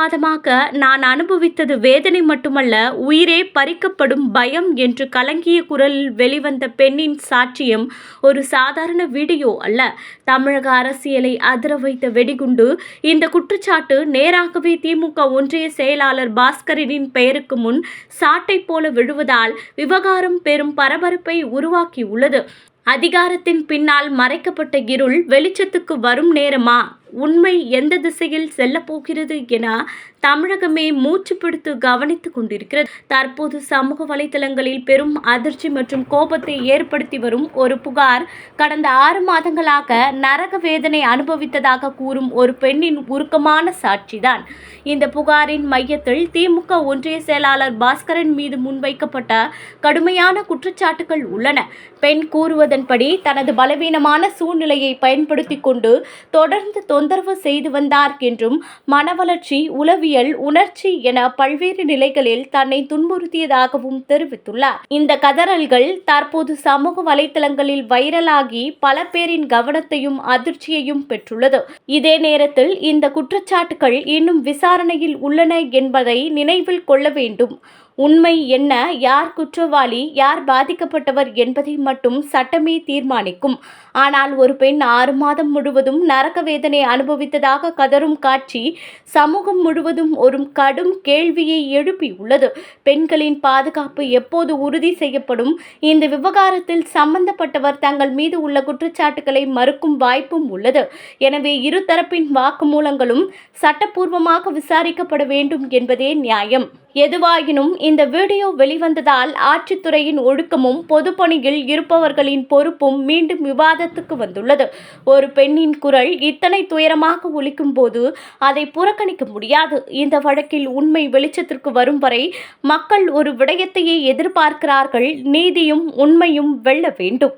மாதமாக நான் அனுபவித்தது வேதனை மட்டுமல்ல, உயிரே பறிக்கப்படும் பயம் என்று கலங்கிய குரலில் வெளிவந்த பெண்ணின் சாட்சியம் ஒரு சாதாரண வீடியோ அல்ல. தமிழக அரசியலை அதிர வைத்த வெடிகுண்டு. இந்த குற்றச்சாட்டு நேராகவே திமுக ஒன்றிய செயலாளர் பாஸ்கரனின் பெயருக்கு முன் சாட்டை போல விழுவதால் விவகாரம் பெரும் பரபரப்பை உருவாக்கியுள்ளது. அதிகாரத்தின் பின்னால் மறைக்கப்பட்ட இருள் வெளிச்சத்துக்கு வரும் நேரமா? உண்மை எந்த திசையில் செல்லப் போகிறது என தமிழகமே மூச்சு பிடித்து கவனித்துக் கொண்டிருக்கிறது. தற்போது சமூக வலைதளங்களில் பெரும் அதிர்ச்சி மற்றும் கோபத்தை ஏற்படுத்தி வரும் ஒரு புகார். கடந்த 6 மாதங்களாக நரக வேதனை அனுபவித்ததாக கூறும் ஒரு பெண்ணின் உருக்கமான சாட்சிதான். இந்த புகாரின் மையத்தில் திமுக ஒன்றிய செயலாளர் பாஸ்கரன் மீது முன்வைக்கப்பட்ட கடுமையான குற்றச்சாட்டுகள் உள்ளன. பெண் கூறுவதன்படி தனது பலவீனமான சூழ்நிலையை பயன்படுத்தி கொண்டு தொடர்ந்து தொந்தரவு செய்து வந்தார் என்றும், மனவளர்ச்சி, உளவியல், உணர்ச்சி என பல்வேறு நிலைகளில் தன்னை துன்புறுத்தியதாகவும் தெரிவித்துள்ளார். இந்த கதறல்கள் தற்போது சமூக வலைதளங்களில் வைரலாகி பல பேரின் கவனத்தையும் அதிர்ச்சியையும் பெற்றுள்ளது. இதே நேரத்தில் இந்த குற்றச்சாட்டுகள் இன்னும் விசாரணையில் உள்ளன என்பதை நினைவில் கொள்ள வேண்டும். உண்மை என்ன, யார் குற்றவாளி, யார் பாதிக்கப்பட்டவர் என்பதை மட்டும் சட்டமே தீர்மானிக்கும். ஆனால் ஒரு பெண் 6 மாதம் முழுவதும் நரக வேதனை அனுபவித்ததாக கதரும் காட்சி சமூகம் முழுவதும் ஒரு கடும் கேள்வியை எழுப்பியுள்ளது. பெண்களின் பாதுகாப்பு எப்போது உறுதி செய்யப்படும்? இந்த விவகாரத்தில் சம்பந்தப்பட்டவர் தங்கள் மீது உள்ள குற்றச்சாட்டுகளை மறுக்கும் வாய்ப்பும் உள்ளது. எனவே இருதரப்பின் வாக்குமூலங்களும் சட்டப்பூர்வமாக விசாரிக்கப்பட வேண்டும் என்பதே நியாயம். எதுவாயினும் இந்த வீடியோ வெளிவந்ததால் ஆட்சித்துறையின் ஒழுக்கமும் பொதுப்பணியில் இருப்பவர்களின் பொறுப்பும் மீண்டும் விவாதத்துக்கு வந்துள்ளது. ஒரு பெண்ணின் குரல் இத்தனை துயரமாக ஒலிக்கும் போது அதை புறக்கணிக்க முடியாது. இந்த வழக்கில் உண்மை வெளிச்சத்திற்கு வரும் வரை மக்கள் ஒரு விடயத்தையே எதிர்பார்க்கிறார்கள். நீதியும் உண்மையும் வெல்ல வேண்டும்.